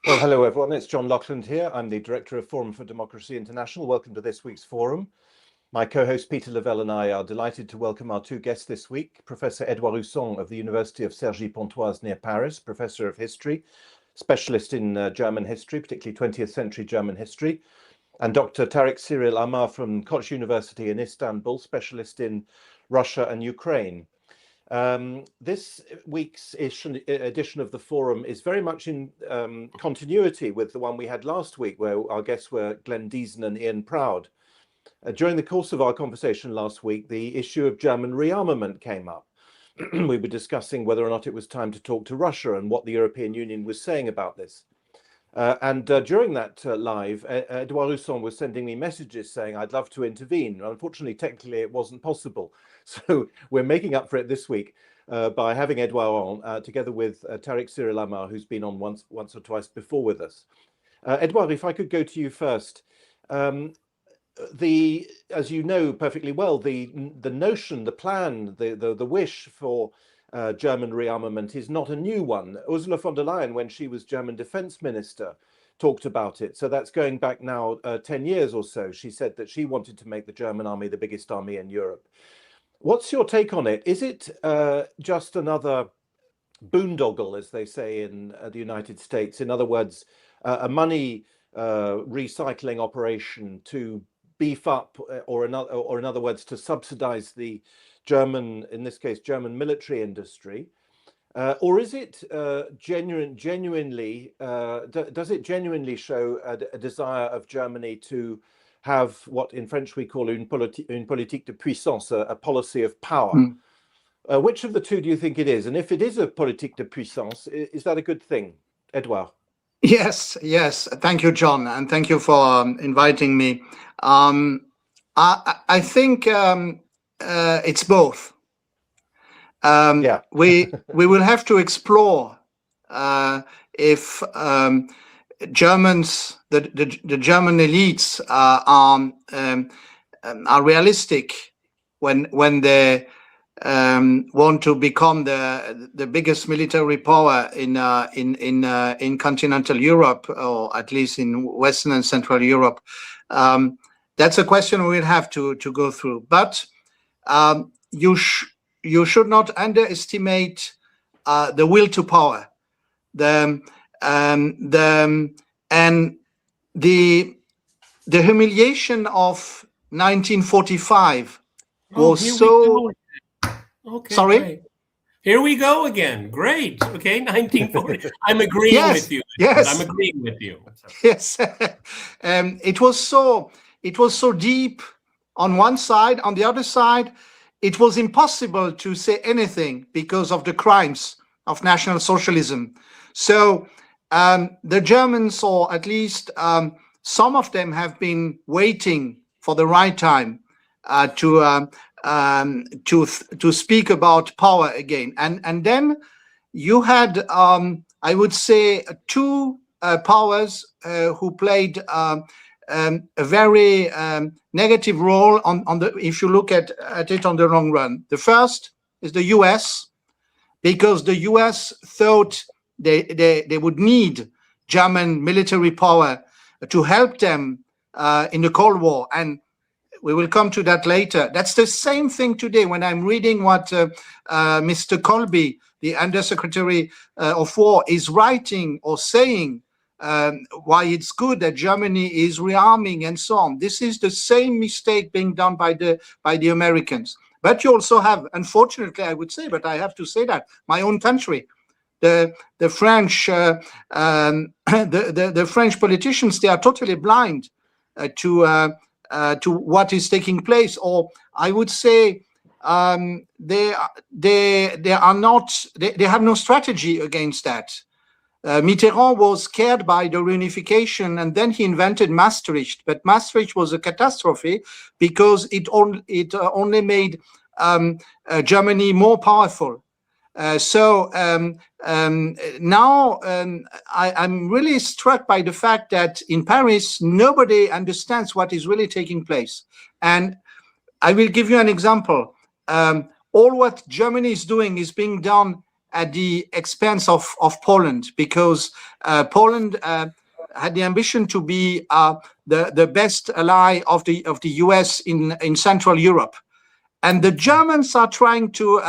Well, hello everyone, it's John Laughland here. I'm the Director of Forum for Democracy International. Welcome to this week's forum. My co-host Peter Lavelle and I are delighted to welcome our two guests this week, Professor Edouard Husson of the University of Cergy-Pontoise near Paris, Professor of History, specialist in German history, particularly 20th century German history, and Dr. Tarik Cyril Amar from Koç University in Istanbul, specialist in Russia and Ukraine. This week's edition of the forum is very much in continuity with the one we had last week, where our guests were Glenn Deason and Ian Proud. During the course of our conversation last week, the issue of German rearmament came up. We were discussing whether or not it was time to talk to Russia and what the European Union was saying about this. During that live, Edouard Husson was sending me messages saying, I'd love to intervene. Unfortunately, technically, it wasn't possible. So we're making up for it this week by having Edouard on, together with Tarik Cyril Amar, who's been on once or twice before with us. Edouard, if I could go to you first. As you know perfectly well, the notion, the plan, the wish for German rearmament is not a new one. Ursula von der Leyen, when she was German defense minister, talked about it. So that's going back now 10 years or so. She said that she wanted to make the German army the biggest army in Europe. What's your take on it? Is it just another boondoggle, as they say in the United States? In other words, a money recycling operation to beef up, or in other words, to subsidize the German, in this case, German military industry? Or is it genuinely, does it genuinely show a desire of Germany to have what in French we call une politique de puissance, a policy of power? Which of the two do you think it is? And if it is a politique de puissance, is that a good thing? Edouard? Yes. Thank you, John, and thank you for inviting me. I think it's both. We will have to explore if Germans, the German elites are realistic when they want to become the biggest military power in continental Europe, or at least in Western and Central Europe. That's a question we'll have to go through. But you should not underestimate the will to power, and the humiliation of 1945 was so. Okay. Sorry. Great. Here we go again. Great. Okay, 1940. I'm agreeing with you. Yes, I'm agreeing with you. Yes, it was so deep on one side. On the other side, it was impossible to say anything because of the crimes of National Socialism. So the Germans, or at least some of them, have been waiting for the right time to speak about power again. And then you had, I would say, two powers who played a very negative role on the, if you look at it on the long run. The first is the US, because the US thought they would need German military power to help them in the Cold War. And we will come to that later. That's the same thing today when I'm reading what Mr. Colby, the Undersecretary of War, is writing or saying, why it's good that Germany is rearming and so on. This is the same mistake being done by the Americans. But you also have, unfortunately, I would say, but I have to say that, my own country, the French, the French politicians, they are totally blind to what is taking place, or I would say they are not. They have no strategy against that. Mitterrand was scared by the reunification, and then he invented Maastricht. But Maastricht was a catastrophe because it only made Germany more powerful. So now I'm really struck by the fact that in Paris, nobody understands what is really taking place. And I will give you an example. All what Germany is doing is being done at the expense of Poland, because Poland had the ambition to be the best ally of the US in Central Europe, and the Germans are trying to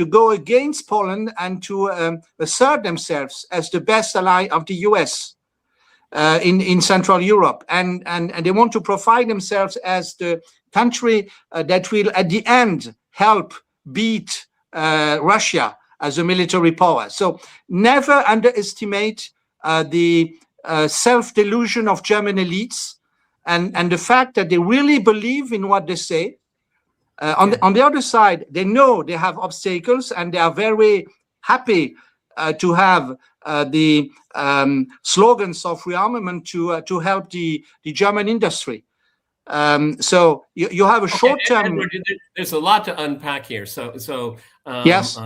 go against Poland and to assert themselves as the best ally of the US in Central Europe, and they want to profile themselves as the country that will at the end help beat Russia as a military power. So never underestimate the self-delusion of German elites and the fact that they really believe in what they say. On the other side, they know they have obstacles, and they are very happy to have the slogans of rearmament to help the German industry. So you have a short-term. Edward, there's a lot to unpack here. So yes.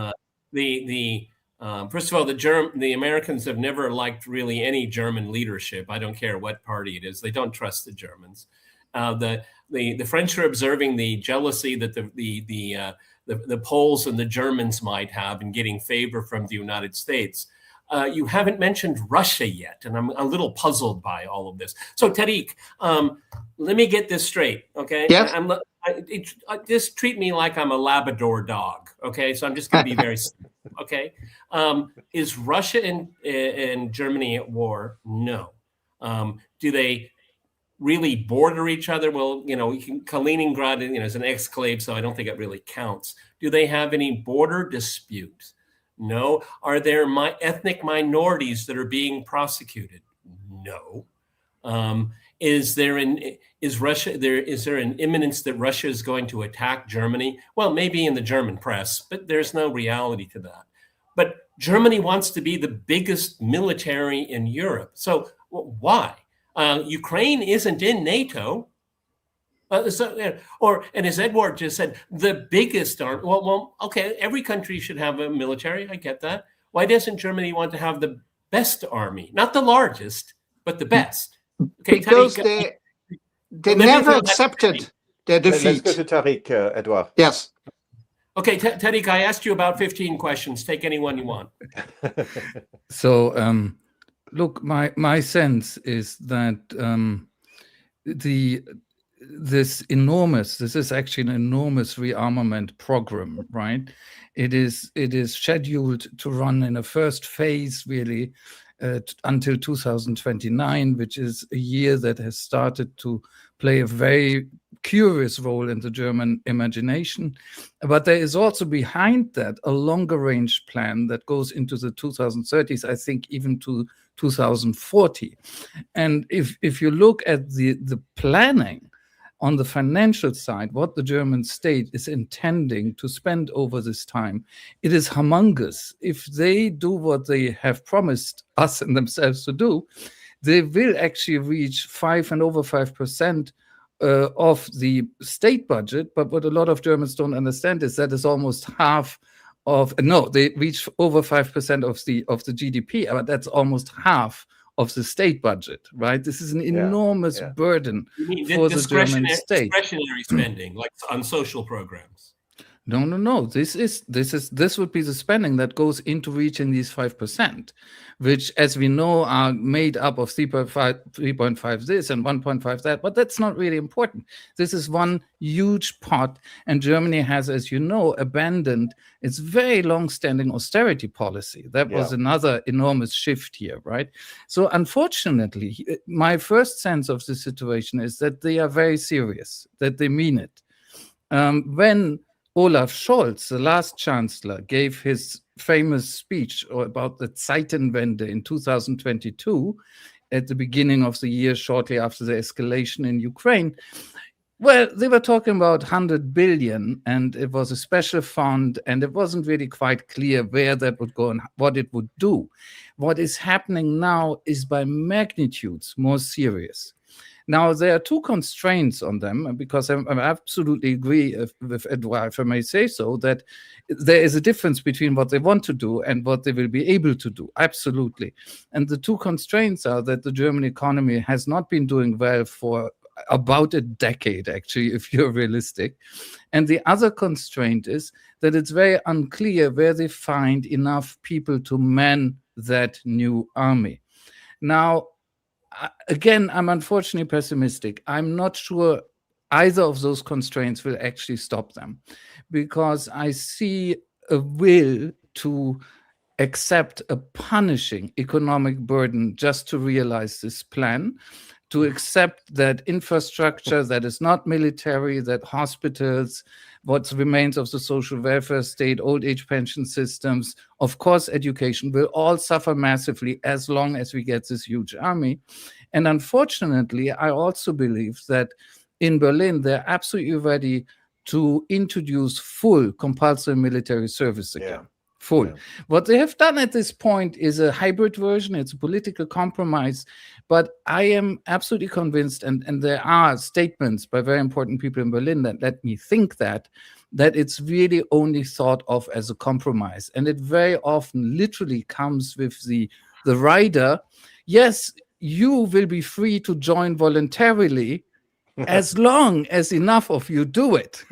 First of all, the Americans have never liked really any German leadership. I don't care what party it is; they don't trust the Germans. The French are observing the jealousy that the Poles and the Germans might have in getting favor from the United States. You haven't mentioned Russia yet, and I'm a little puzzled by all of this. So, Tarik, let me get this straight, okay? Yes. Just treat me like I'm a Labrador dog, okay? So I'm just going to be very simple, okay? Is Russia and Germany at war? No. Do they really border each other? Well, Kaliningrad, is an exclave, so I don't think it really counts. Do they have any border disputes? No. Are there ethnic minorities that are being prosecuted? No. Is there an imminence that Russia is going to attack Germany? Well, maybe in the German press, but there's no reality to that. But Germany wants to be the biggest military in Europe. So why? Ukraine isn't in NATO. And as Edouard just said, the biggest army. Well, okay, every country should have a military. I get that. Why doesn't Germany want to have the best army? Not the largest, but the best. Okay, because they never accepted their defeat. Let's go to Tarik, Edouard. Yes. Okay, Tarik, I asked you about 15 questions. Take any one you want. So, look, my sense is that this is actually an enormous rearmament program, right? It is scheduled to run in a first phase, really, until 2029, which is a year that has started to play a very curious role in the German imagination. But there is also behind that a longer range plan that goes into the 2030s, I think even to 2040. And if you look at the planning on the financial side, what the German state is intending to spend over this time, it is humongous. If they do what they have promised us and themselves to do, they will actually reach 5% and over 5% of the state budget. But what a lot of Germans don't understand is that is almost half of, no, they reach over 5% of the GDP, but that's almost half of the state budget, right? This is an enormous burden for the German state. Discretionary spending, like on social programs. No. This would be the spending that goes into reaching these 5%, which, as we know, are made up of 3.5 this and 1.5 that, but that's not really important. This is one huge pot, and Germany has, as you know, abandoned its very long-standing austerity policy. That was another enormous shift here, right? So unfortunately, my first sense of the situation is that they are very serious, that they mean it. When Olaf Scholz, the last chancellor, gave his famous speech about the Zeitenwende in 2022, at the beginning of the year, shortly after the escalation in Ukraine, well, they were talking about 100 billion, and it was a special fund, and it wasn't really quite clear where that would go and what it would do. What is happening now is by magnitudes more serious. Now, there are two constraints on them, because I absolutely agree with Edouard, if I may say so, that there is a difference between what they want to do and what they will be able to do. Absolutely. And the two constraints are that the German economy has not been doing well for about a decade, actually, if you're realistic. And the other constraint is that it's very unclear where they find enough people to man that new army. Now, again, I'm unfortunately pessimistic. I'm not sure either of those constraints will actually stop them, because I see a will to accept a punishing economic burden just to realize this plan, to accept that infrastructure that is not military, that hospitals, what remains of the social welfare state, old age pension systems, of course, education, will all suffer massively as long as we get this huge army. And unfortunately, I also believe that in Berlin, they're absolutely ready to introduce full compulsory military service again. Yeah. Full. Yeah. What they have done at this point is a hybrid version. It's a political compromise. But I am absolutely convinced, and there are statements by very important people in Berlin that let me think that it's really only thought of as a compromise. And it very often literally comes with the rider, yes, you will be free to join voluntarily as long as enough of you do it.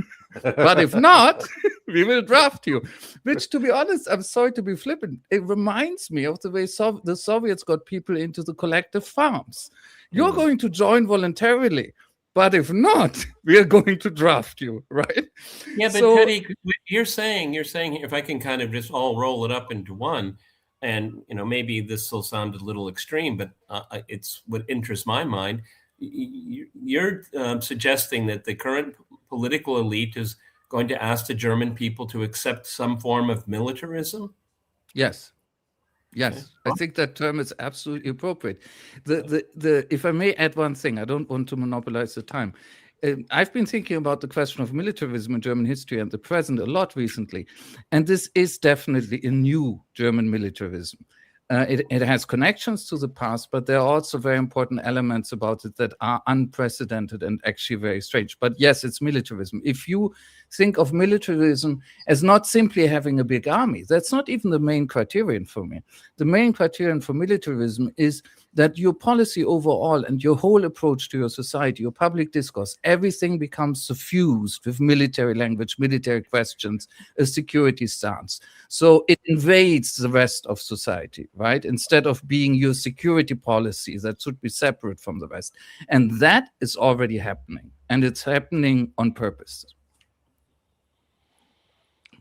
But if not, we will draft you. Which, to be honest, I'm sorry to be flippant, it reminds me of the way the Soviets got people into the collective farms. You're going to join voluntarily, but if not, we are going to draft you, right? Yeah, but so, Tarik, you're saying, if I can kind of just all roll it up into one, and maybe this will sound a little extreme, but it's what interests my mind. You're suggesting that the current political elite is going to ask the German people to accept some form of militarism? Yes. Yes, okay. I think that term is absolutely appropriate. If I may add one thing, I don't want to monopolize the time. I've been thinking about the question of militarism in German history and the present a lot recently. And this is definitely a new German militarism. It has connections to the past, but there are also very important elements about it that are unprecedented and actually very strange. But yes, it's militarism. If you think of militarism as not simply having a big army, that's not even the main criterion for me. The main criterion for militarism is that your policy overall and your whole approach to your society, your public discourse, everything becomes suffused with military language, military questions, a security stance. So it invades the rest of society, right? Instead of being your security policy that should be separate from the rest. And that is already happening. And it's happening on purpose.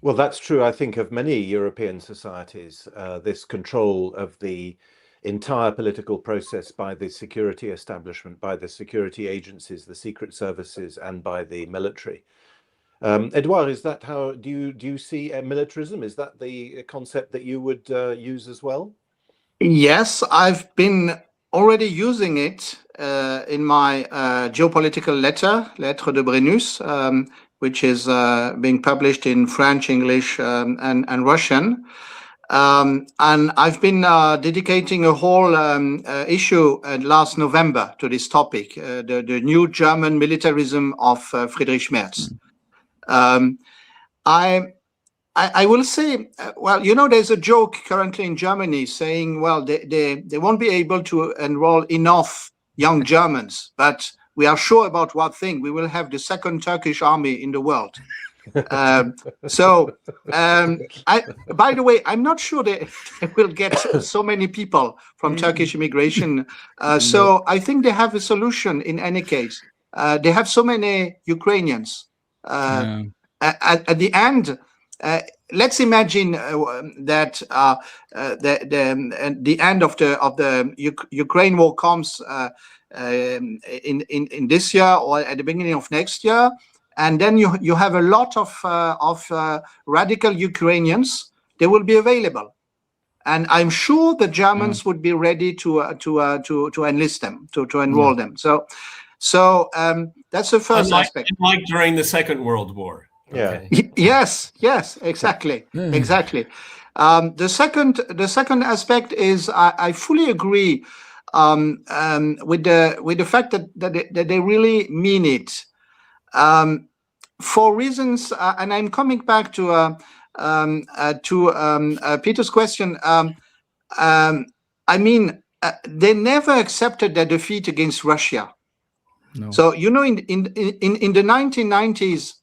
Well, that's true, I think, of many European societies, this control of the entire political process by the security establishment, by the security agencies, the secret services, and by the military. Edouard, is that how do you see militarism? Is that the concept that you would use as well? Yes, I've been already using it in my geopolitical Lettre de Brennus, which is being published in French, English, and Russian. And I've been dedicating a whole issue last November to this topic, the new German militarism of Friedrich Merz. I will say, well, there's a joke currently in Germany saying, well, they won't be able to enroll enough young Germans, but we are sure about one thing: we will have the second Turkish army in the world. By the way, I'm not sure they will get so many people from Turkish immigration. So I think they have a solution in any case. They have so many Ukrainians. At the end, let's imagine that the end of the Ukraine war comes in this year or at the beginning of next year. And then you have a lot of radical Ukrainians. They will be available, and I'm sure the Germans would be ready to enlist them, to enroll them. So that's the first aspect. Like during the Second World War. Yeah. Okay. Yes, exactly, exactly. The second aspect is I fully agree with the fact that they really mean it. For reasons, and I'm coming back to Peter's question. I mean, they never accepted their defeat against Russia. No. So in the 1990s,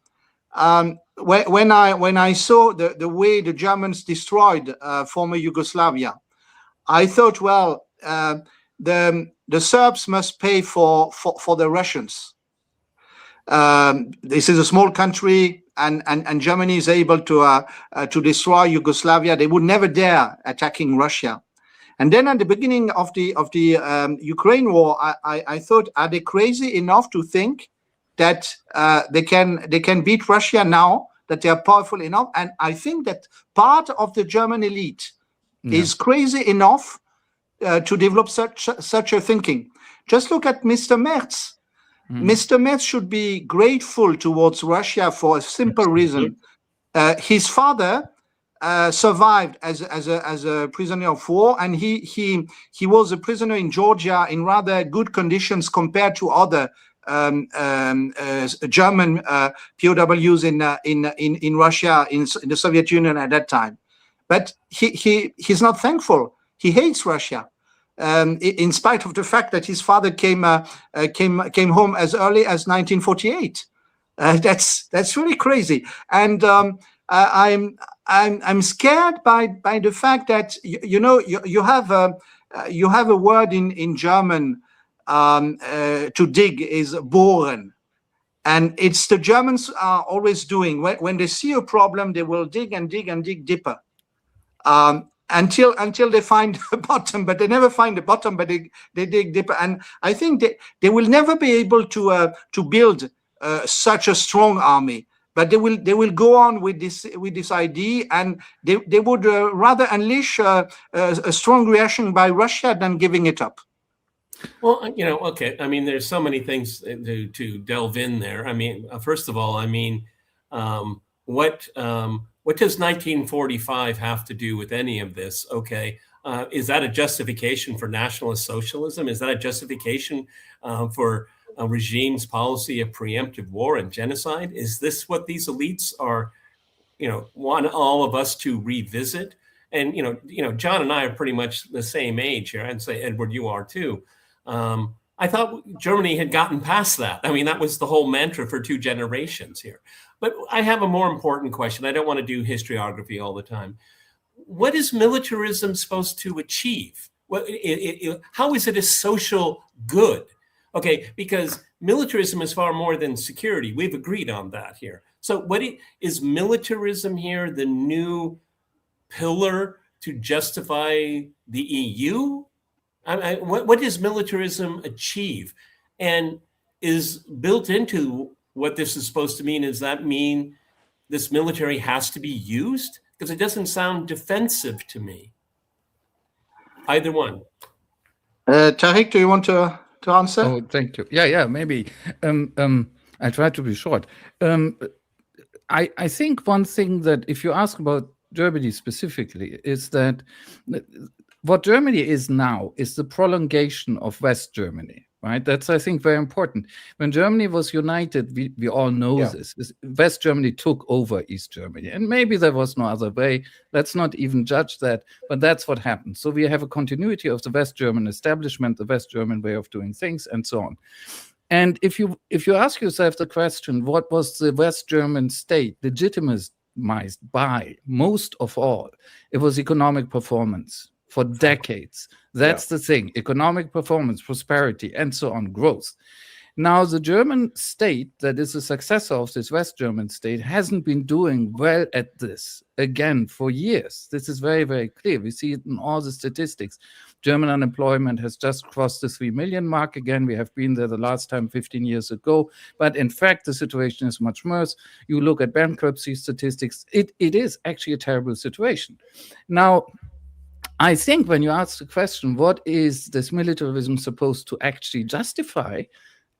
when I saw the way the Germans destroyed former Yugoslavia, I thought, well, the Serbs must pay for the Russians. This is a small country, and Germany is able to destroy Yugoslavia. They would never dare attacking Russia. And then at the beginning of the Ukraine war, I thought, are they crazy enough to think that they can beat Russia now, that they are powerful enough? And I think that part of the German elite is crazy enough to develop such a thinking. Just look at Mr. Merz. Mr. Merz should be grateful towards Russia for a simple reason. His father survived as a prisoner of war, and he was a prisoner in Georgia in rather good conditions compared to other German POWs in Russia, in the Soviet Union at that time. But he's not thankful. He hates Russia, in spite of the fact that his father came home as early as 1948. That's really crazy, and I'm scared by the fact that you have a word in German to dig is bohren, and it's the Germans are always doing when they see a problem, they will dig and dig and dig deeper until they find the bottom, but they never find the bottom, but they dig deeper. And I think they will never be able to build such a strong army. But they will go on with this idea, and they would rather unleash a strong reaction by Russia than giving it up. Well, okay. I mean, there's so many things to delve in there. I mean, first of all, I mean, what does 1945 have to do with any of this? Okay, is that a justification for nationalist socialism? Is that a justification for a regime's policy of preemptive war and genocide? Is this what these elites are, want all of us to revisit? And John and I are pretty much the same age here. I'd say, Edward, you are too. I thought Germany had gotten past that. I mean, that was the whole mantra for 2 generations here. But I have a more important question. I don't want to do historiography all the time. What is militarism supposed to achieve? How is it a social good? Okay, because militarism is far more than security. We've agreed on that here. So is militarism here the new pillar to justify the EU? What does militarism achieve? And is built into what this is supposed to mean, does that mean this military has to be used? Because it doesn't sound defensive to me. Either one. Tarik, do you want to answer? Oh, thank you. Yeah, maybe. I try to be short. I think one thing that, if you ask about Germany specifically, is that what Germany is now is the prolongation of West Germany, right? That's, I think, very important. When Germany was united, we all know this. West Germany took over East Germany, and maybe there was no other way. Let's not even judge that, but that's what happened. So we have a continuity of the West German establishment, the West German way of doing things, and so on. And if you ask yourself the question, what was the West German state legitimized by? Most of all, it was economic performance for decades. That's the thing: economic performance, prosperity, and so on, growth. Now, the German state that is the successor of this West German state hasn't been doing well at this, again, for years. This is very, very clear. We see it in all the statistics. German unemployment has just crossed the 3 million mark again. We have been there the last time 15 years ago. But in fact, the situation is much worse. You look at bankruptcy statistics, it is actually a terrible situation. Now, I think when you ask the question, what is this militarism supposed to actually justify?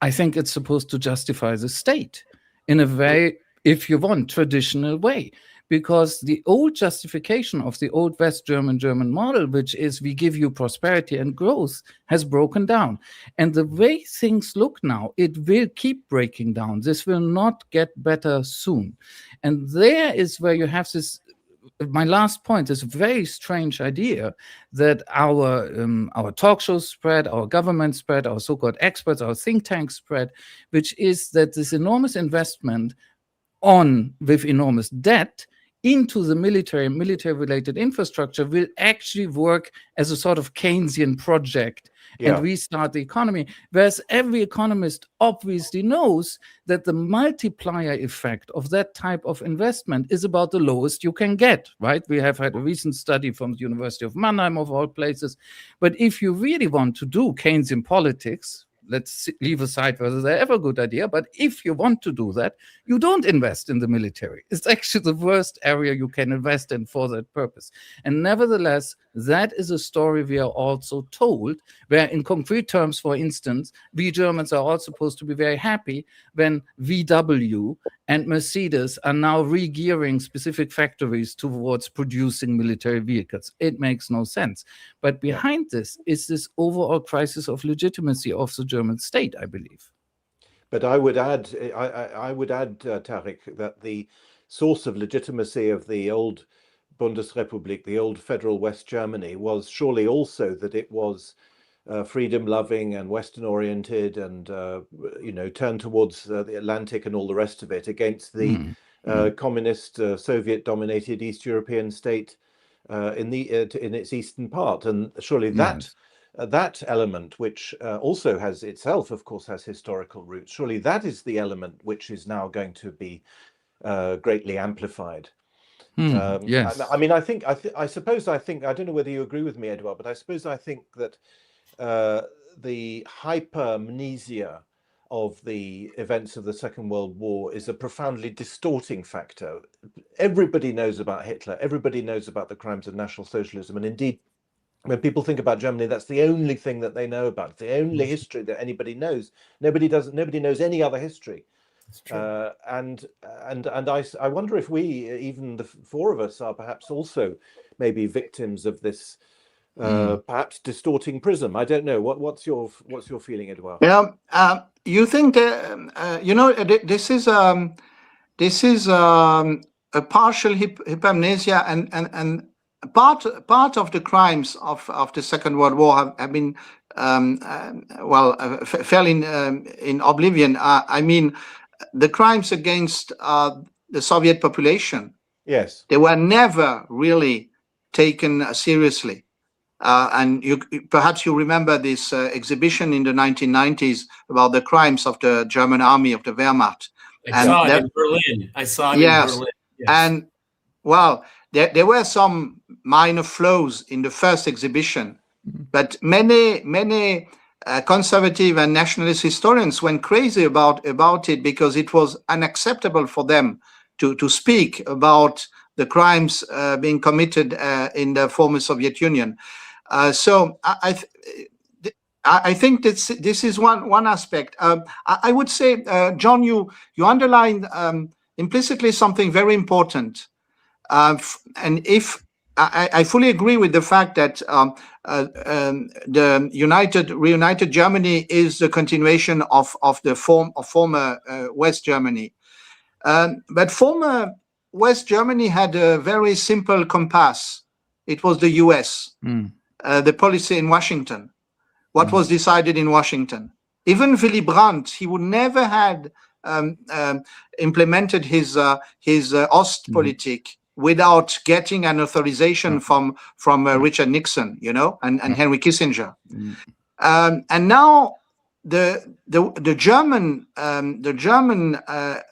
I think it's supposed to justify the state in a very, if you want, traditional way. Because the old justification of the old West German model, which is we give you prosperity and growth, has broken down. And the way things look now, it will keep breaking down. This will not get better soon. And there is where you have this my last point is a very strange idea that our talk shows spread, our government spread, our so-called experts, our think tanks spread, which is that this enormous investment with enormous debt into the military-related infrastructure will actually work as a sort of Keynesian project and restart the economy. Whereas every economist obviously knows that the multiplier effect of that type of investment is about the lowest you can get, right? We have had a recent study from the University of Mannheim, of all places. But if you really want to do Keynesian politics, let's leave aside whether they're ever a good idea, but if you want to do that, you don't invest in the military. It's actually the worst area you can invest in for that purpose. And nevertheless, that is a story we are also told, where in concrete terms, for instance, we Germans are all supposed to be very happy when VW and Mercedes are now re-gearing specific factories towards producing military vehicles. It makes no sense. But behind this is this overall crisis of legitimacy of the German state, I believe. But I would add, Tarik, that the source of legitimacy of the old Bundesrepublik, the old federal West Germany, was surely also that it was freedom-loving and Western-oriented and, turned towards the Atlantic and all the rest of it against the communist Soviet-dominated East European state in its eastern part. And surely that element, which also has itself, of course, has historical roots, surely that is the element which is now going to be greatly amplified. Yes. I mean, I suppose I don't know whether you agree with me, Edouard, but I suppose I think that the hypermnesia of the events of the Second World War is a profoundly distorting factor. Everybody knows about Hitler. Everybody knows about the crimes of National Socialism. And indeed, when people think about Germany, that's the only thing that they know about. It's the only history that anybody knows. Nobody knows any other history. And I wonder if we, even the four of us, are perhaps also maybe victims of this perhaps distorting prism. I don't know. What's your feeling, Edouard? Yeah, you think that this is a partial hypamnesia, and part of the crimes of the Second World War have been fell in oblivion. I mean, the crimes against the Soviet population. Yes, they were never really taken seriously. And perhaps you remember this exhibition in the 1990s about the crimes of the German army, of the Wehrmacht. I saw it in Berlin. Yes. And well, there were some minor flaws in the first exhibition, but many conservative and nationalist historians went crazy about it because it was unacceptable for them to speak about the crimes being committed in the former Soviet Union. So I think this is one aspect. I would say, John, you underlined implicitly something very important, and if I fully agree with the fact that the reunited Germany is the continuation of the former West Germany, but former West Germany had a very simple compass. It was the US. The policy in Washington, what was decided in Washington. Even Willy Brandt, he would never had implemented his Ostpolitik without getting an authorization from Richard Nixon, and Henry Kissinger. And now the German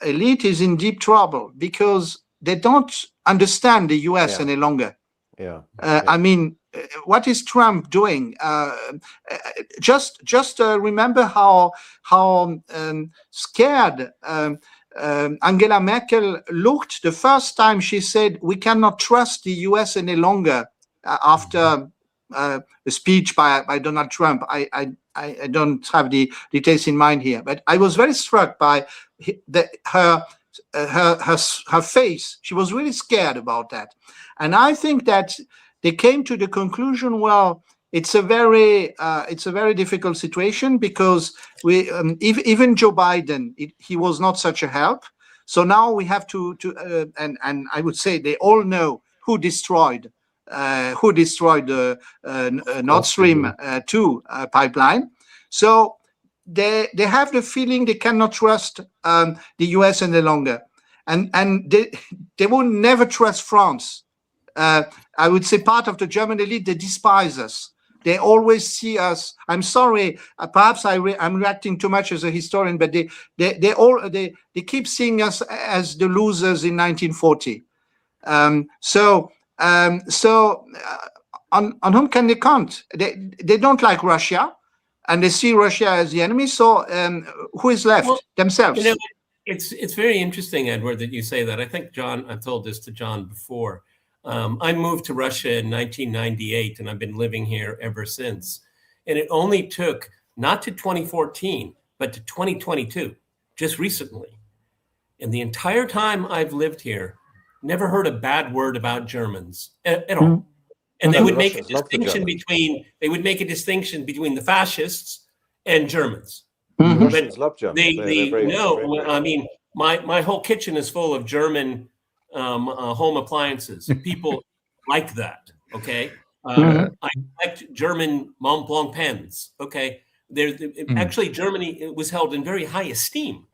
elite is in deep trouble because they don't understand the US any longer. I mean, what is Trump doing? Just remember how scared Angela Merkel looked the first time she said we cannot trust the US any longer after a speech by Donald Trump. I don't have the details in mind here, but I was very struck by her face. She was really scared about that. And I think that they came to the conclusion, well, it's a very difficult situation because even Joe Biden, he was not such a help. So now we have to and I would say they all know who destroyed the Nord Stream 2 pipeline. So they have the feeling they cannot trust the US any longer, and they will never trust France. I would say part of the German elite, they despise us. They always see us. I'm sorry, perhaps I'm reacting too much as a historian, but they keep seeing us as the losers in 1940. On whom can they count? They don't like Russia, and they see Russia as the enemy. So who is left? Well, themselves. You know, it's very interesting, Edward, that you say that. I think I've told this to John before. I moved to Russia in 1998, and I've been living here ever since. And it only took not to 2014, but to 2022, just recently. And the entire time I've lived here, never heard a bad word about Germans at all. Mm-hmm. And they would make a distinction between the fascists and Germans. Mm-hmm. Russians love Germans. I mean, my whole kitchen is full of German home appliances. People like that. Okay. I like German Mont Blanc pens. Okay. Actually, Germany was held in very high esteem.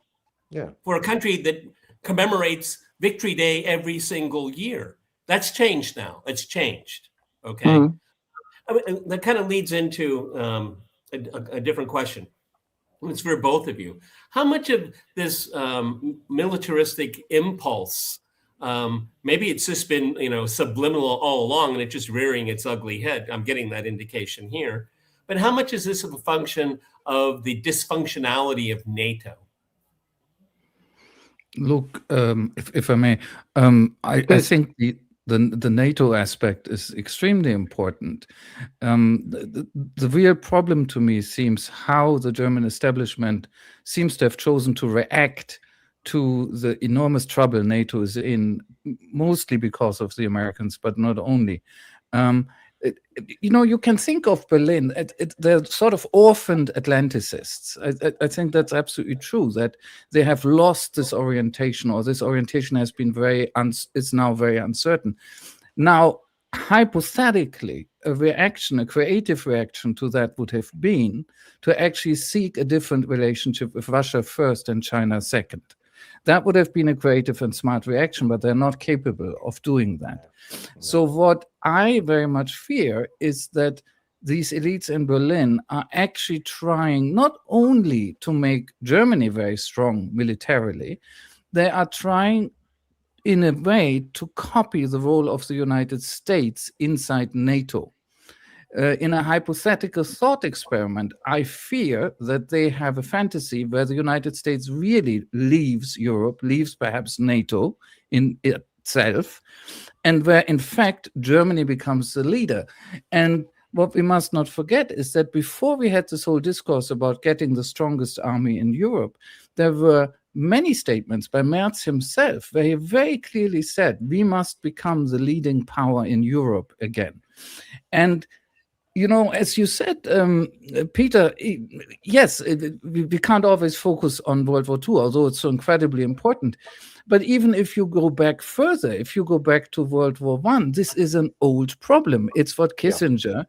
Yeah. For a country that commemorates Victory Day every single year. That's changed now. It's changed. Okay. I mean, that kind of leads into a different question. It's for both of you. How much of this militaristic impulse, maybe it's just been, subliminal all along and it's just rearing its ugly head. I'm getting that indication here. But how much is this a function of the dysfunctionality of NATO? Look, if I may, I think the NATO aspect is extremely important. The real problem to me seems how the German establishment seems to have chosen to react to the enormous trouble NATO is in, mostly because of the Americans, but not only. You can think of Berlin, they're sort of orphaned Atlanticists. I think that's absolutely true, that they have lost this orientation, or this orientation has been is now very uncertain. Now, hypothetically, a creative reaction to that would have been to actually seek a different relationship with Russia first and China second. That would have been a creative and smart reaction, but they're not capable of doing that. So what I very much fear is that these elites in Berlin are actually trying not only to make Germany very strong militarily, they are trying in a way to copy the role of the United States inside NATO. In a hypothetical thought experiment, I fear that they have a fantasy where the United States really leaves Europe, leaves perhaps NATO in itself, and where in fact Germany becomes the leader. And what we must not forget is that before we had this whole discourse about getting the strongest army in Europe, there were many statements by Merz himself where he very clearly said, we must become the leading power in Europe again. And as you said, Peter, yes, we can't always focus on World War II, although it's so incredibly important. But even if you go back further, if you go back to World War I, this is an old problem. It's what Kissinger,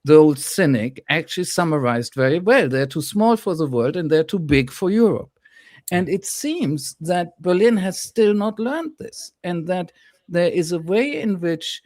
the old cynic, actually summarized very well. They're too small for the world and they're too big for Europe. And it seems that Berlin has still not learned this, and that there is a way in which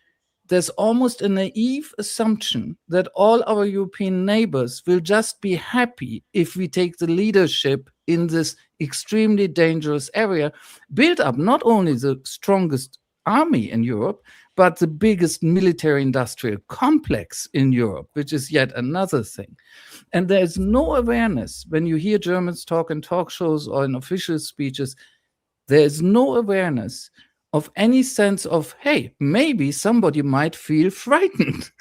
there's almost a naive assumption that all our European neighbors will just be happy if we take the leadership in this extremely dangerous area, build up not only the strongest army in Europe, but the biggest military industrial complex in Europe, which is yet another thing. And there is no awareness when you hear Germans talk in talk shows or in official speeches, there is no awareness of any sense of, hey, maybe somebody might feel frightened.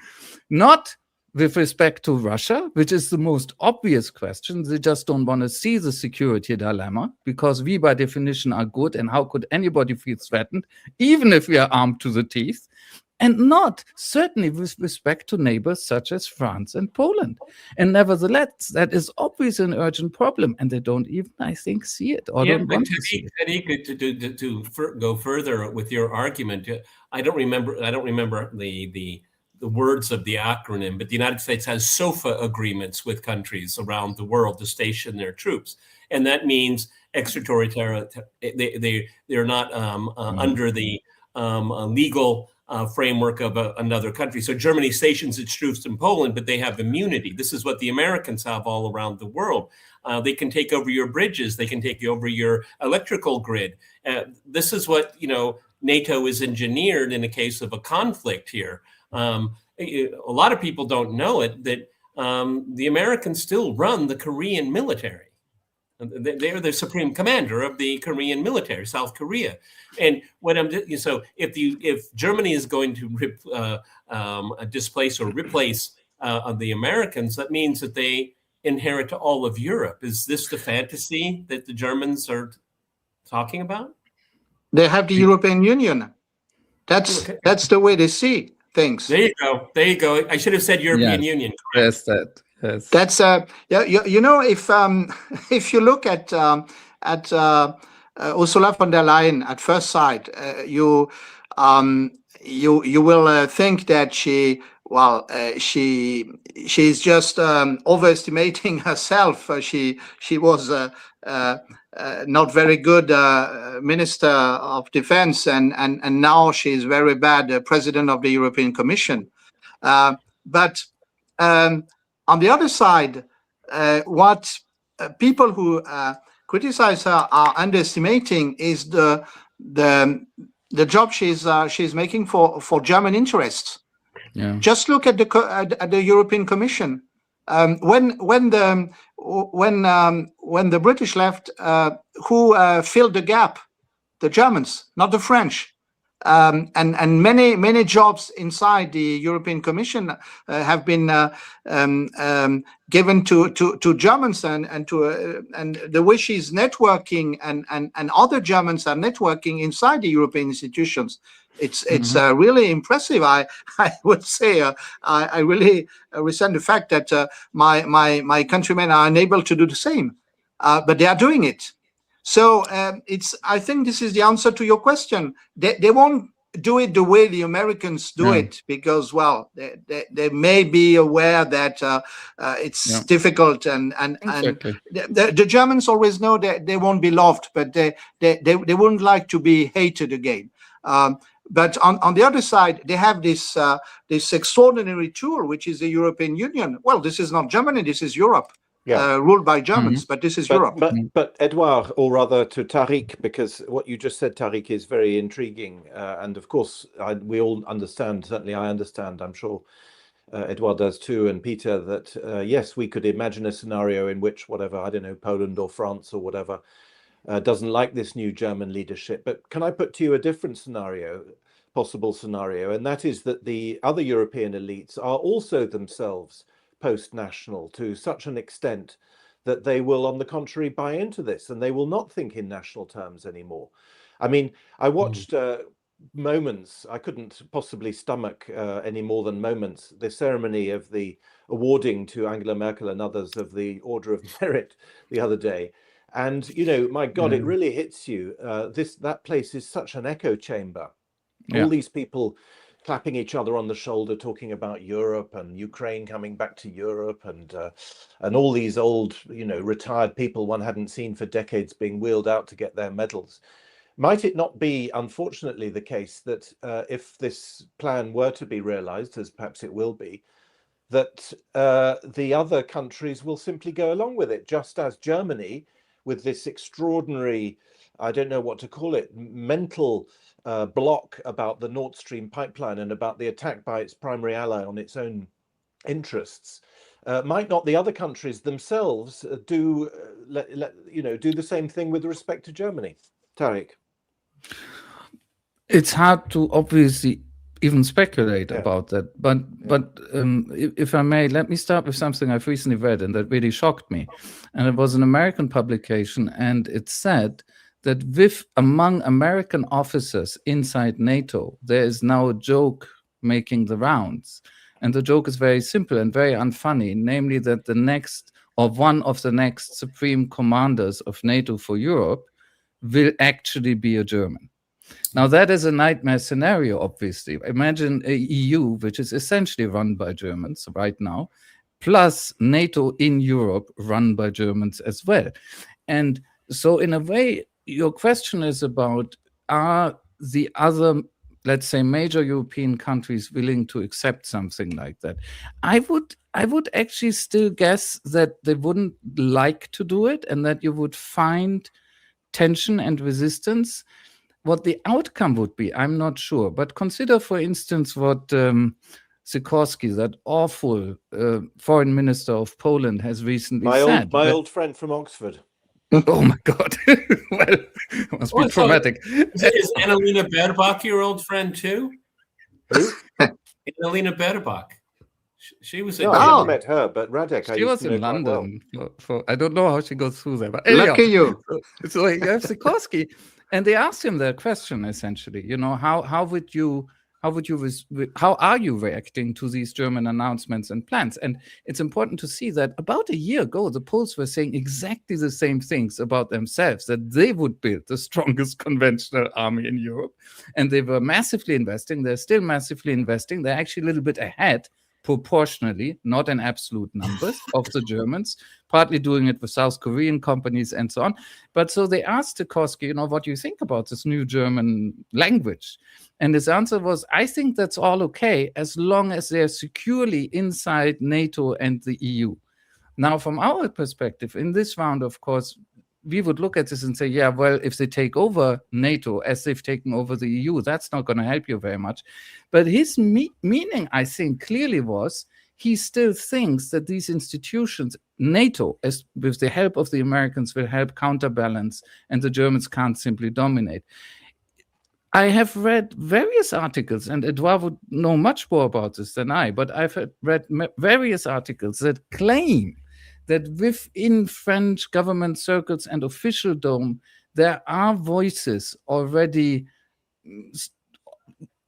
Not with respect to Russia, which is the most obvious question. They just don't want to see the security dilemma, because we by definition are good, and how could anybody feel threatened, even if we are armed to the teeth? and not certainly with respect to neighbors such as France and Poland. And nevertheless, that is obviously an urgent problem, and they don't even, I think, see it or don't want to see it. Tarik, to go further with your argument, I don't remember the words of the acronym, but the United States has SOFA agreements with countries around the world to station their troops, and that means extraterritorial. They're not under the legal framework of another country. So Germany stations its troops in Poland, but they have immunity. This is what the Americans have all around the world. They can take over your bridges. They can take over your electrical grid. This is what, NATO is engineered in a case of a conflict here. A lot of people don't know it, that the Americans still run the Korean military. They're the supreme commander of the Korean military, South Korea. And so if Germany is going to displace or replace the Americans, that means that they inherit all of Europe. Is this the fantasy that the Germans are talking about? They have the European Union. That's the way they see things. There you go. I should have said European Union. Yes, that. Yes. That's if you look at Ursula von der Leyen at first sight, you will think that she's just overestimating herself. She was not very good Minister of Defense, and now she's very bad President of the European Commission. But on the other side, what people who criticize her are underestimating is the job she's making for German interests. Yeah. Just look at the European Commission. When the British left, who filled the gap? The Germans, not the French. And many jobs inside the European Commission have been given to Germans, and the way she's networking and other Germans are networking inside the European institutions. It's really impressive. I would say I really resent the fact that my countrymen are unable to do the same, but they are doing it. So I think this is the answer to your question. They won't do it the way the Americans do it, because, well, they may be aware that it's difficult, and Exactly. the Germans always know that they won't be loved, but they wouldn't like to be hated again. But on the other side, they have this extraordinary tool, which is the European Union. Well, this is not Germany, this is Europe. Ruled by Germans, but this is Europe. But Edouard, or rather to Tarik, because what you just said, Tarik, is very intriguing. And of course, we all understand, certainly I understand, I'm sure Edouard does too, and Peter, that yes, we could imagine a scenario in which whatever, I don't know, Poland or France or whatever, doesn't like this new German leadership. But can I put to you a different possible scenario, and that is that the other European elites are also themselves post-national to such an extent that they will, on the contrary, buy into this, and they will not think in national terms anymore. I mean, I watched moments, I couldn't possibly stomach any more than moments, the ceremony of the awarding to Angela Merkel and others of the Order of Merit the other day. And, my God, it really hits you. That place is such an echo chamber. All these people clapping each other on the shoulder, talking about Europe and Ukraine coming back to Europe, and all these old, retired people one hadn't seen for decades being wheeled out to get their medals. Might it not be, unfortunately, the case that if this plan were to be realized, as perhaps it will be, that the other countries will simply go along with it, just as Germany, with this extraordinary, I don't know what to call it, mental block about the Nord Stream pipeline and about the attack by its primary ally on its own interests. Might not the other countries themselves do the same thing with respect to Germany? Tarik. It's hard to obviously even speculate about that, but if I may, let me start with something I've recently read and that really shocked me. And it was an American publication, and it said that among American officers inside NATO, there is now a joke making the rounds. And the joke is very simple and very unfunny, namely that the next or one of the next supreme commanders of NATO for Europe will actually be a German. Now, that is a nightmare scenario, obviously. Imagine a EU, which is essentially run by Germans right now, plus NATO in Europe run by Germans as well. And so in a way, your question is about, are the other, let's say, major European countries willing to accept something like that? I would actually still guess that they wouldn't like to do it and that you would find tension and resistance. What the outcome would be, I'm not sure. But consider, for instance, what Sikorski, that awful foreign minister of Poland, has recently said. My old friend from Oxford. Oh my God! Well, it must be traumatic. Is Annalena Baerbock your old friend too? Who? Annalena Baerbock. She was in. No, I haven't met her, but Radek. She was in London. For I don't know how she goes through there. But Lucky you. So you have Sikorski, and they asked him that question essentially. You know, how are you reacting to these German announcements and plans? And it's important to see that about a year ago, the Poles were saying exactly the same things about themselves, that they would build the strongest conventional army in Europe. And they were massively investing. They're still massively investing. They're actually a little bit ahead proportionally, not in absolute numbers, of the Germans, partly doing it with South Korean companies and so on. But so they asked Sikorski, you know, what do you think about this new German language? And his answer was, I think that's all okay as long as they're securely inside NATO and the EU. Now, from our perspective, in this round, of course, we would look at this and say, yeah, well, if they take over NATO as they've taken over the EU, that's not going to help you very much. But his meaning, I think, clearly was he still thinks that these institutions, NATO, as with the help of the Americans, will help counterbalance, and the Germans can't simply dominate. I have read various articles, and Edouard would know much more about this than I, but I've read various articles that claim that within French government circles and officialdom, there are voices already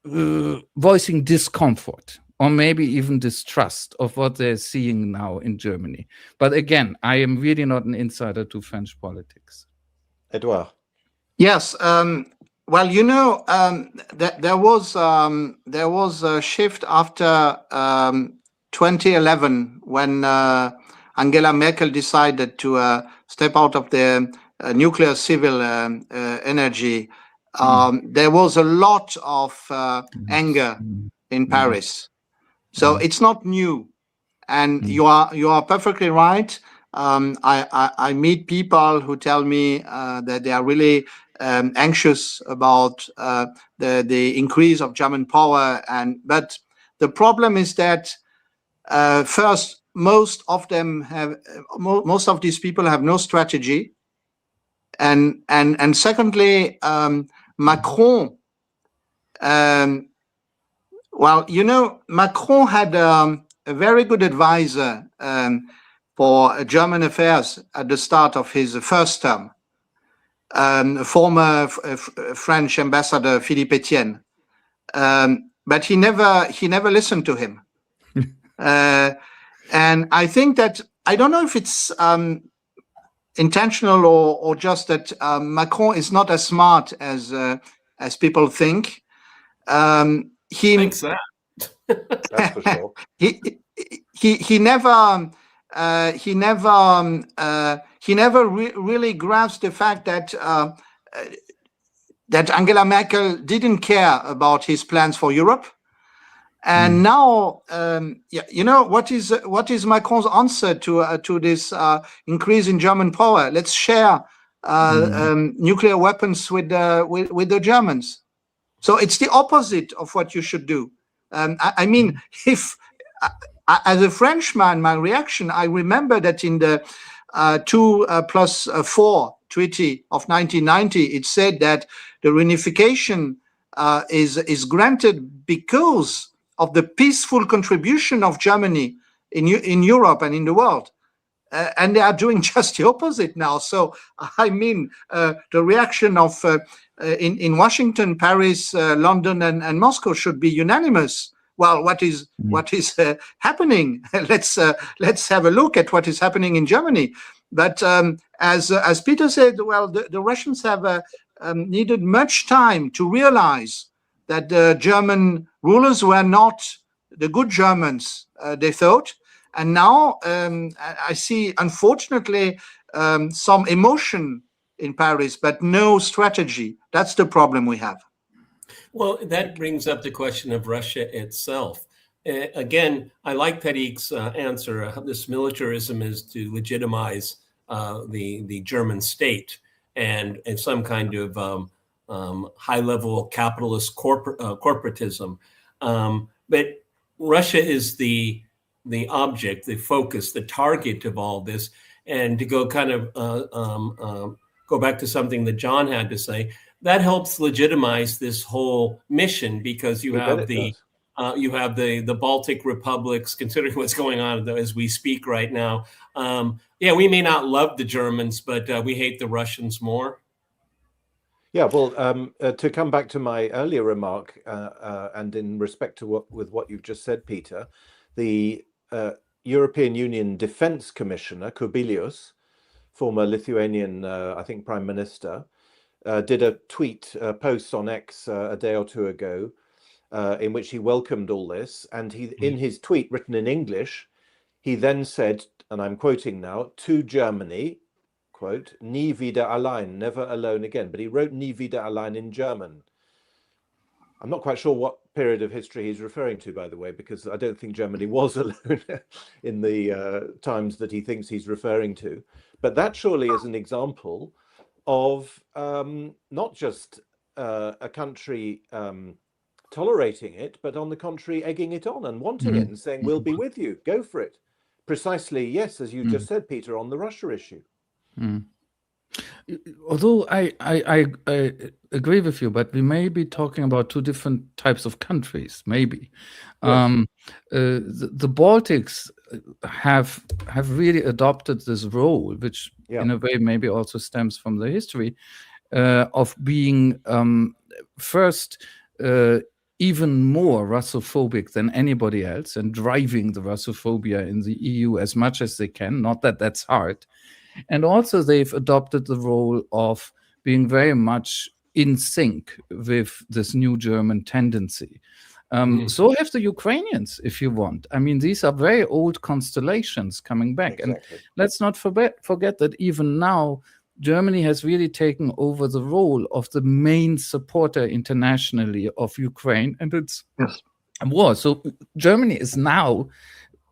voicing discomfort or maybe even distrust of what they're seeing now in Germany. But again, I am really not an insider to French politics. Edouard. Yes. Well, you know, there was a shift after 2011 when Angela Merkel decided to step out of the nuclear civil energy. There was a lot of anger in Paris. So it's not new. And you are perfectly right. I meet people who tell me that they are really anxious about the increase of German power. But the problem is that first, most of these people have no strategy, and secondly, Macron. Well, you know, Macron had a very good advisor for German affairs at the start of his first term, former French ambassador Philippe Etienne, but he never listened to him. And I think that, I don't know if it's intentional or just that Macron is not as smart as people think. He thinks that. That's for sure. He never really grasped the fact that that Angela Merkel didn't care about his plans for Europe. And now, you know, what is Macron's answer to this increase in German power? Let's share nuclear weapons with the Germans. So it's the opposite of what you should do. I mean, if as a Frenchman, my reaction, I remember that in the 2+4 treaty of 1990, it said that the reunification is granted because of the peaceful contribution of Germany in Europe and in the world. And they are doing just the opposite now. So, I mean, the reaction of in Washington, Paris, London, and Moscow should be unanimous. well, what is happening? Let's have a look at what is happening in Germany. But as Peter said, well, the Russians have needed much time to realize that the German rulers were not the good Germans they thought. And now I see, unfortunately, some emotion in Paris, but no strategy. That's the problem we have. Well, that brings up the question of Russia itself. Again, I like Tarik's answer. This militarism is to legitimize the German state and some kind of high-level capitalist corporatism. But Russia is the object, the focus, the target of all this. And to go kind of go back to something that John had to say, that helps legitimize this whole mission, because you have the Baltic republics, considering what's going on as we speak right now. Yeah, we may not love the Germans, but we hate the Russians more. Yeah, well, to come back to my earlier remark, and in respect to what you've just said, Peter, the European Union Defense Commissioner, Kubilius, former Lithuanian, I think, Prime Minister, did a post on X a day or two ago, in which he welcomed all this. And in his tweet, written in English, he then said, and I'm quoting now, to Germany, quote, "Nie wieder allein," never alone again. But he wrote "Nie wieder allein" in German. I'm not quite sure what period of history he's referring to, by the way, because I don't think Germany was alone in the times that he thinks he's referring to. But that surely is an example of not just a country tolerating it, but on the contrary, egging it on and wanting it and saying, we'll be with you, go for it. Precisely, yes, as you just said, Peter, on the Russia issue. Although I agree with you, but we may be talking about two different types of countries, maybe. Yes. The Baltics have really adopted this role, which in a way maybe also stems from the history of being first even more Russophobic than anybody else and driving the Russophobia in the EU as much as they can. Not that that's hard. And also they've adopted the role of being very much in sync with this new German tendency. So have the Ukrainians, if you want. I mean, these are very old constellations coming back. Exactly. And let's not forget that even now, Germany has really taken over the role of the main supporter internationally of Ukraine and its war. So Germany is now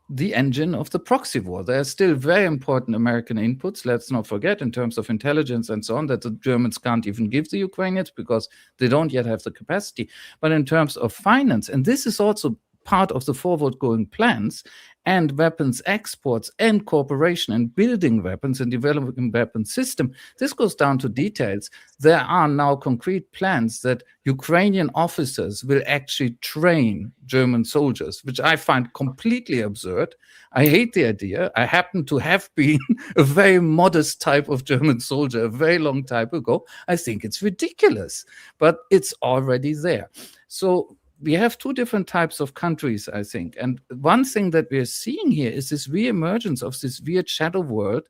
the engine of the proxy war. There are still very important American inputs, let's not forget, in terms of intelligence and so on, that the Germans can't even give the Ukrainians because they don't yet have the capacity. But in terms of finance, and this is also part of the forward-going plans and weapons exports and cooperation and building weapons and developing weapons system, this goes down to details. There are now concrete plans that Ukrainian officers will actually train German soldiers, which I find completely absurd. I hate the idea. I happen to have been a very modest type of German soldier a very long time ago. I think it's ridiculous, but it's already there. So we have two different types of countries, I think. And one thing that we're seeing here is this reemergence of this weird shadow world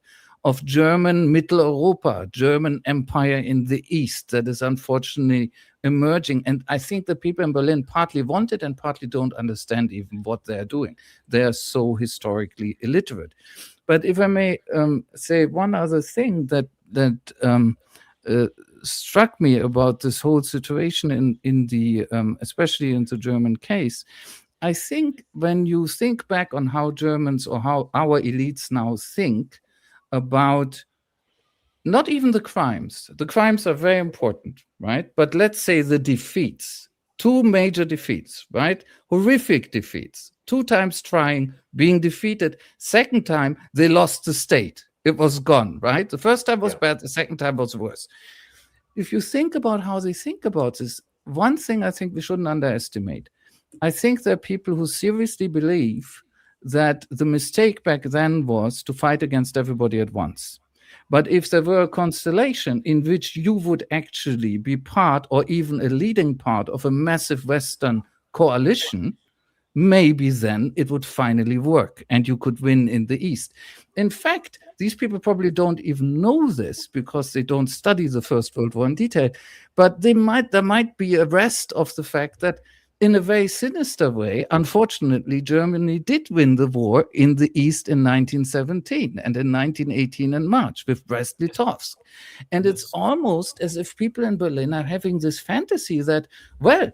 of German Middle Europa, German empire in the East, that is unfortunately emerging. And I think the people in Berlin partly want it and partly don't understand even what they're doing. They're so historically illiterate. But if I may say one other thing that struck me about this whole situation in the especially in the German case, I think when you think back on how Germans or how our elites now think about not even the crimes are very important, right? But let's say the defeats, two major defeats, right? Horrific defeats, 2 times trying, being defeated. Second time, they lost the state. It was gone, right? The first time was bad, the second time was worse. If you think about how they think about this, one thing I think we shouldn't underestimate. I think there are people who seriously believe that the mistake back then was to fight against everybody at once. But if there were a constellation in which you would actually be part or even a leading part of a massive Western coalition, maybe then it would finally work and you could win in the East. In fact, these people probably don't even know this because they don't study the First World War in detail, but there might be a rest of the fact that in a very sinister way, unfortunately, Germany did win the war in the East in 1917 and in 1918 in March with Brest-Litovsk. And it's almost as if people in Berlin are having this fantasy that, well,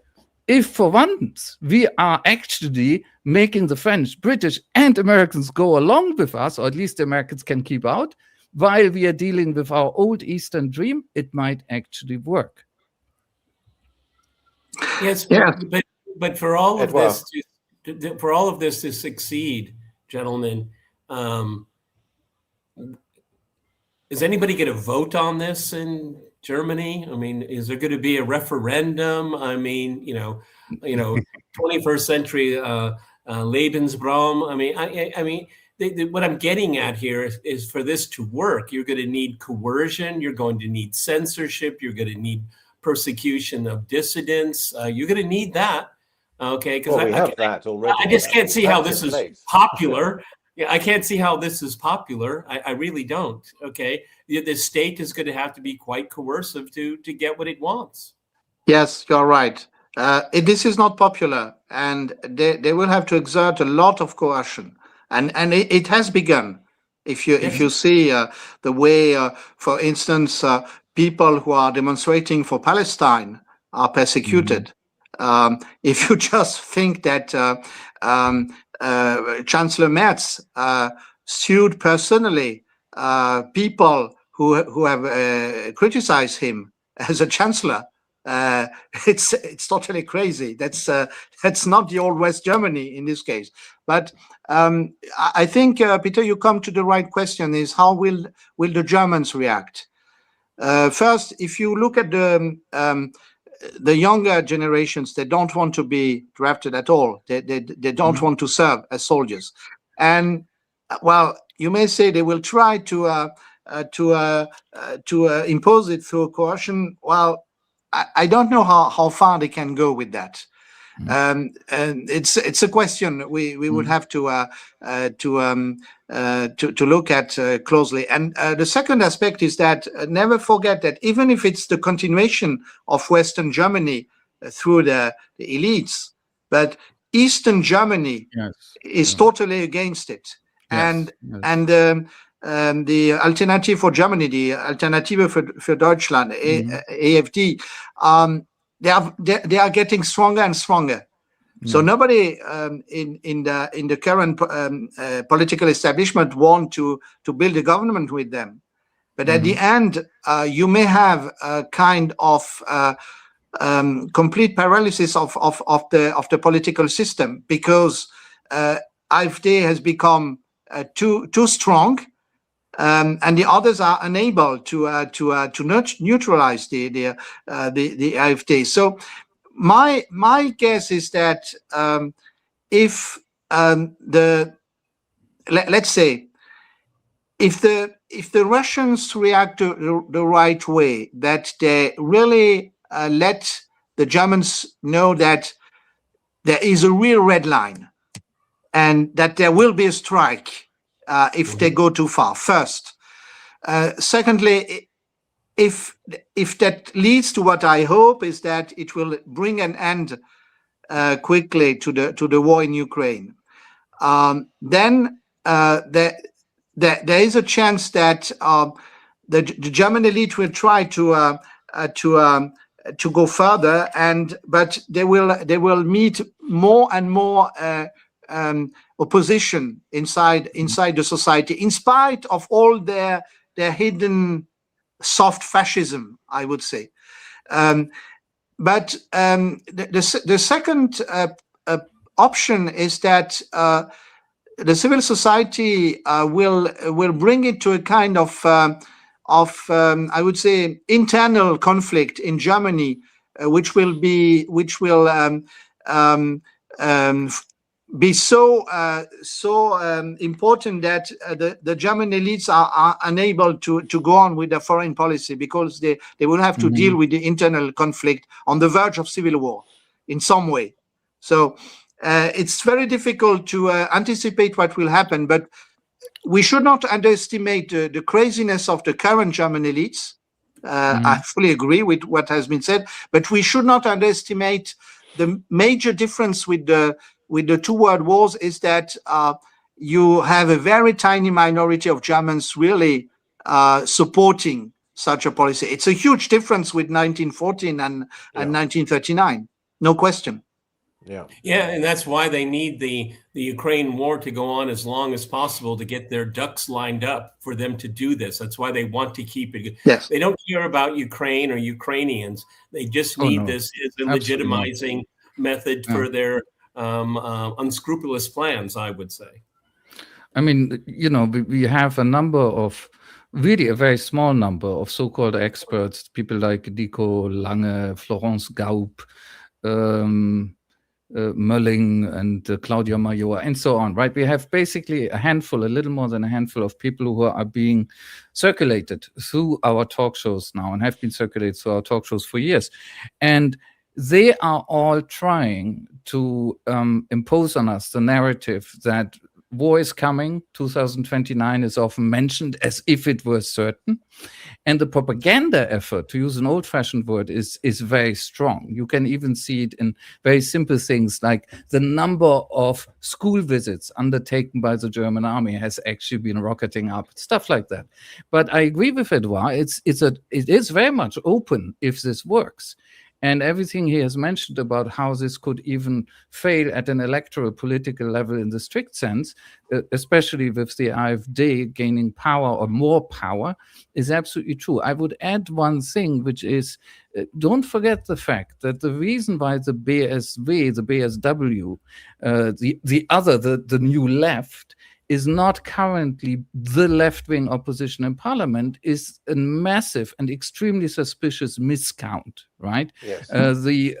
if for once we are actually making the French, British, and Americans go along with us, or at least the Americans can keep out, while we are dealing with our old Eastern dream, it might actually work. Yes, but for all of this to succeed, gentlemen, is anybody going to vote on this in Germany? I mean, is there going to be a referendum? I mean, 21st century Lebensraum. I mean, what I'm getting at here is for this to work, you're going to need coercion. You're going to need censorship. You're going to need persecution of dissidents. You're going to need that. Okay, because we have that already. I just can't see how this is popular. Yeah, I can't see how this is popular. I really don't. Okay, the state is going to have to be quite coercive to get what it wants. Yes, you're right. This is not popular, and they will have to exert a lot of coercion, and it has begun. If you see the way, for instance, people who are demonstrating for Palestine are persecuted. If you just think that Chancellor Merz sued personally people who have criticized him as a chancellor, it's totally crazy. That's not the old West Germany in this case. But I think, Peter, you come to the right question: is how will the Germans react? First, if you look at the younger generations, they don't want to be drafted at all. They don't want to serve as soldiers. And well, you may say they will try to impose it through coercion. Well, I don't know how far they can go with that. And it's a question we would have to look at closely. And the second aspect is that never forget that even if it's the continuation of Western Germany through the elites, but Eastern Germany is totally against it. And the Alternative for Germany, the Alternative for Deutschland, AfD, they are getting stronger and stronger. So nobody in the current political establishment want to build a government with them. But at the end, you may have a kind of complete paralysis of the political system, because AfD has become too strong, and the others are unable to neutralize the AfD. So my guess is that if let's say if the Russians react the right way, that they really let the Germans know that there is a real red line and that there will be a strike if they go too far, first. Secondly, if that leads to what I hope is that it will bring an end quickly to the war in Ukraine, then there is a chance that the German elite will try to go further, but they will meet more and more opposition inside the society, in spite of all their hidden soft fascism, I would say. But the second option is that the civil society will bring it to a kind of I would say internal conflict in Germany, which will be so important that the German elites are unable to go on with their foreign policy, because they will have to deal with the internal conflict on the verge of civil war in some way. So it's very difficult to anticipate what will happen, but we should not underestimate the craziness of the current German elites. I fully agree with what has been said, but we should not underestimate the major difference with the two world wars is that you have a very tiny minority of Germans really supporting such a policy. It's a huge difference with 1914 and 1939, no question. Yeah, and that's why they need the Ukraine war to go on as long as possible to get their ducks lined up for them to do this. That's why they want to keep it. Yes. They don't care about Ukraine or Ukrainians. They just need this as a legitimizing method for their unscrupulous plans, I would say. I mean, you know, we have a number of, really a very small number of so-called experts, people like Nico Lange, Florence Gaub, Mölling and Claudia Major and so on, right? We have basically a handful, a little more than a handful of people who are being circulated through our talk shows now and have been circulated through our talk shows for years. And they are all trying to impose on us the narrative that war is coming, 2029 is often mentioned as if it were certain. And the propaganda effort, to use an old-fashioned word, is very strong. You can even see it in very simple things like the number of school visits undertaken by the German army has actually been rocketing up, stuff like that. But I agree with Edouard, it is very much open if this works. And everything he has mentioned about how this could even fail at an electoral political level in the strict sense, especially with the AfD gaining power or more power, is absolutely true. I would add one thing, which is, don't forget the fact that the reason why the BSW, the BSW, the new left, is not currently the left-wing opposition in parliament is a massive and extremely suspicious miscount, right? Yes. The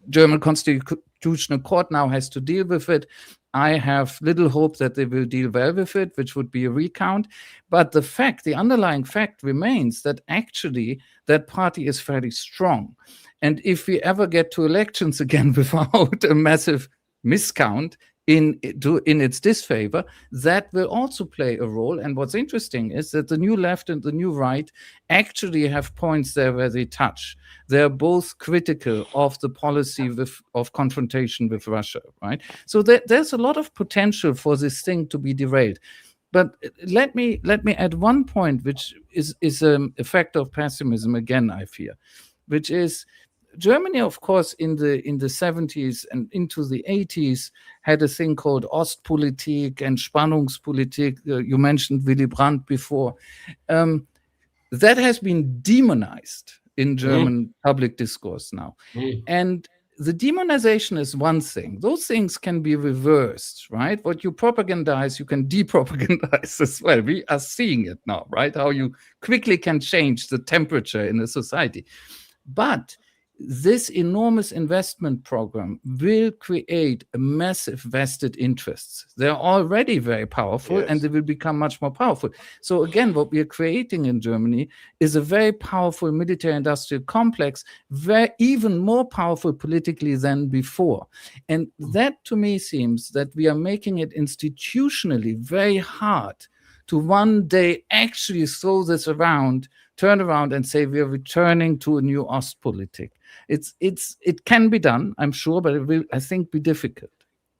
German Constitutional Court now has to deal with it. I have little hope that they will deal well with it, which would be a recount. But the underlying fact remains that actually that party is fairly strong. And if we ever get to elections again without a massive miscount, in its disfavor, that will also play a role. And what's interesting is that the new left and the new right actually have points there where they touch. They're both critical of the policy of confrontation with Russia, right? So there's a lot of potential for this thing to be derailed. But let me add one point, which is an effect of pessimism again, I fear, which is Germany, of course, in the 70s and into the 80s had a thing called Ostpolitik and Spannungspolitik. You mentioned Willy Brandt before. That has been demonized in German public discourse now. And the demonization is one thing. Those things can be reversed, right? What you propagandize, you can depropagandize as well. We are seeing it now, right? How you quickly can change the temperature in a society. But this enormous investment program will create a massive vested interests. They're already very powerful, and they will become much more powerful. So again, what we are creating in Germany is a very powerful military-industrial complex, even more powerful politically than before. And that, to me, seems that we are making it institutionally very hard to one day actually throw this around, turn around and say we are returning to a new Ostpolitik. It can be done, I'm sure, but it will, I think, be difficult.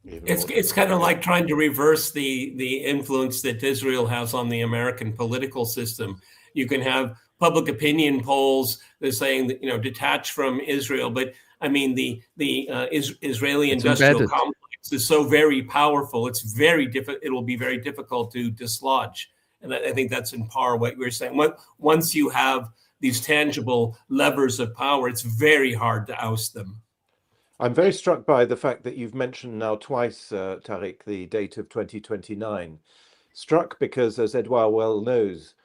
It's kind of like trying to reverse the influence that Israel has on the American political system. You can have public opinion polls that are saying that, detach from Israel, but I mean the Israeli industrial complex is so very powerful. It's very difficult. It will be very difficult to dislodge, and I think that's in par what you were saying. Once you have these tangible levers of power, it's very hard to oust them. I'm very struck by the fact that you've mentioned now twice, Tarik, the date of 2029. Struck because, as Edouard well knows,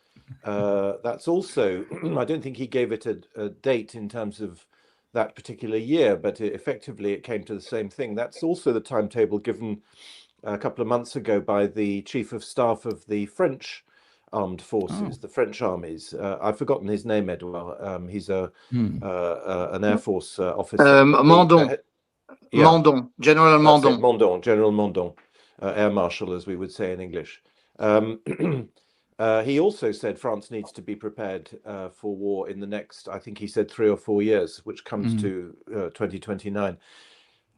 that's also, I don't think he gave it a date in terms of that particular year, but effectively it came to the same thing. That's also the timetable given a couple of months ago by the Chief of Staff of the French armed forces, the French armies. I've forgotten his name, Edouard. He's an Air Force officer. Mandon, General Mandon. Mandon, General Mandon, Air Marshal, as we would say in English. He also said France needs to be prepared for war in the next, I think he said 3 or 4 years, which comes to 2029.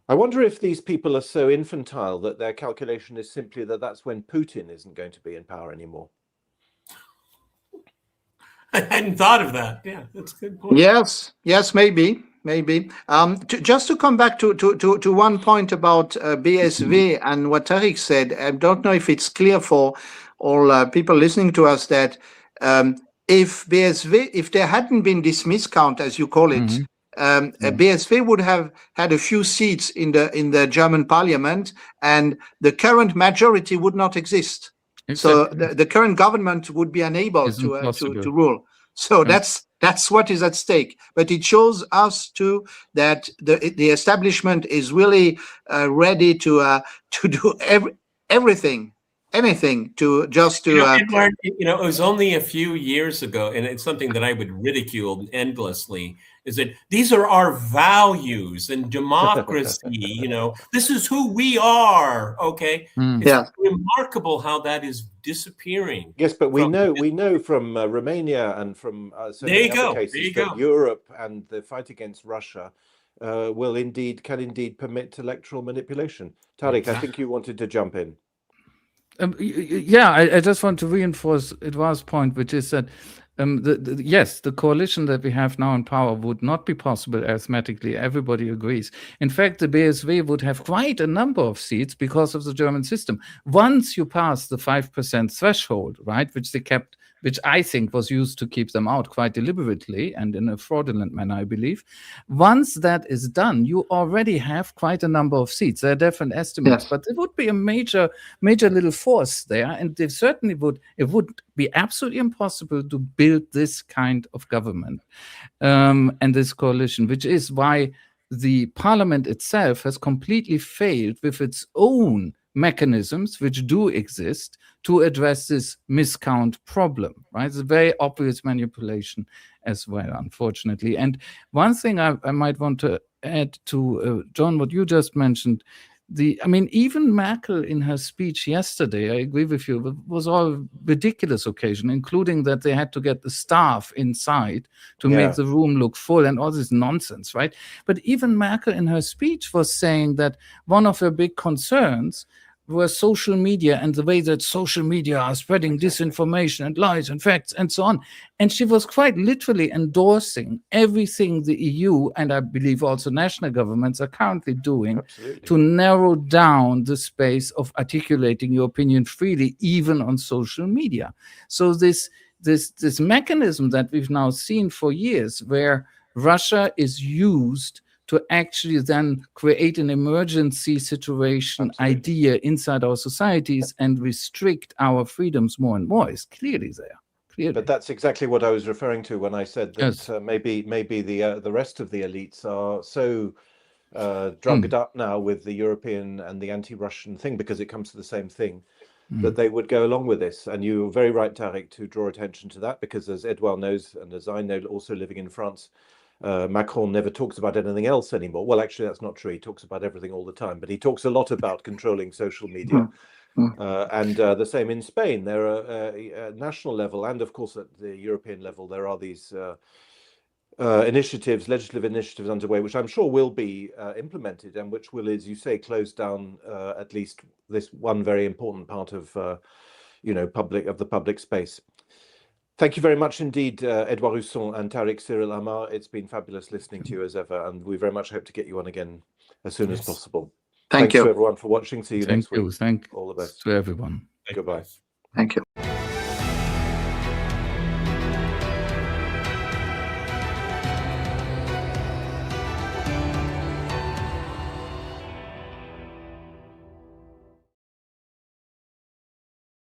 I wonder if these people are so infantile that their calculation is simply that that's when Putin isn't going to be in power anymore. I hadn't thought of that. Yeah, that's a good point. Yes, maybe. Just to come back to one point about BSV and what Tarik said, I don't know if it's clear for all people listening to us that if there hadn't been this miscount, as you call it, BSV would have had a few seats in the German parliament, and the current majority would not exist. Exactly. So the current government would be unable to rule. So that's what is at stake. But it shows us too that the establishment is really ready to do anything to just to. Edouard, it was only a few years ago, and it's something that I would ridicule endlessly. Is that these are our values and democracy? This is who we are. Okay, it's remarkable how that is disappearing. Yes, but we know from Romania and from so many other cases that Europe and the fight against Russia can indeed permit electoral manipulation. Tarik, I think you wanted to jump in. I just want to reinforce Edouard's point, which is that the coalition that we have now in power would not be possible arithmetically. Everybody agrees. In fact, the BSV would have quite a number of seats because of the German system. Once you pass the 5% threshold, right, which I think was used to keep them out quite deliberately and in a fraudulent manner, I believe. Once that is done, you already have quite a number of seats. There are different estimates, but it would be a major little force there, and it certainly would be absolutely impossible to build this kind of government and this coalition, which is why the parliament itself has completely failed with its own mechanisms, which do exist, to address this miscount problem, right? It's a very obvious manipulation as well, unfortunately. And one thing I might want to add to, John, what you just mentioned, even Merkel in her speech yesterday, I agree with you, it was all ridiculous occasion, including that they had to get the staff inside to make the room look full and all this nonsense, right? But even Merkel in her speech was saying that one of her big concerns were social media and the way that social media are spreading disinformation and lies and facts and so on. And she was quite literally endorsing everything the EU and I believe also national governments are currently doing to narrow down the space of articulating your opinion freely, even on social media. So this mechanism that we've now seen for years, where Russia is used to actually then create an emergency situation idea inside our societies and restrict our freedoms more and more, is clearly there. Clearly. But that's exactly what I was referring to when I said that maybe the rest of the elites are so drugged up now with the European and the anti-Russian thing, because it comes to the same thing, that they would go along with this. And you're very right, Tarik, to draw attention to that, because as Edouard knows, and as I know, also living in France, Macron never talks about anything else anymore. Well, actually, that's not true. He talks about everything all the time, but he talks a lot about controlling social media. And the same in Spain. There are at national level and, of course, at the European level, there are these legislative initiatives underway, which I'm sure will be implemented and which will, as you say, close down at least this one very important part of, the public space. Thank you very much indeed, Edouard Husson and Tarik Cyril Amar. It's been fabulous listening to you as ever, and we very much hope to get you on again as soon as possible. Thank you to everyone for watching. See you next week. Thank you. All the best to everyone. Goodbye. Thank you.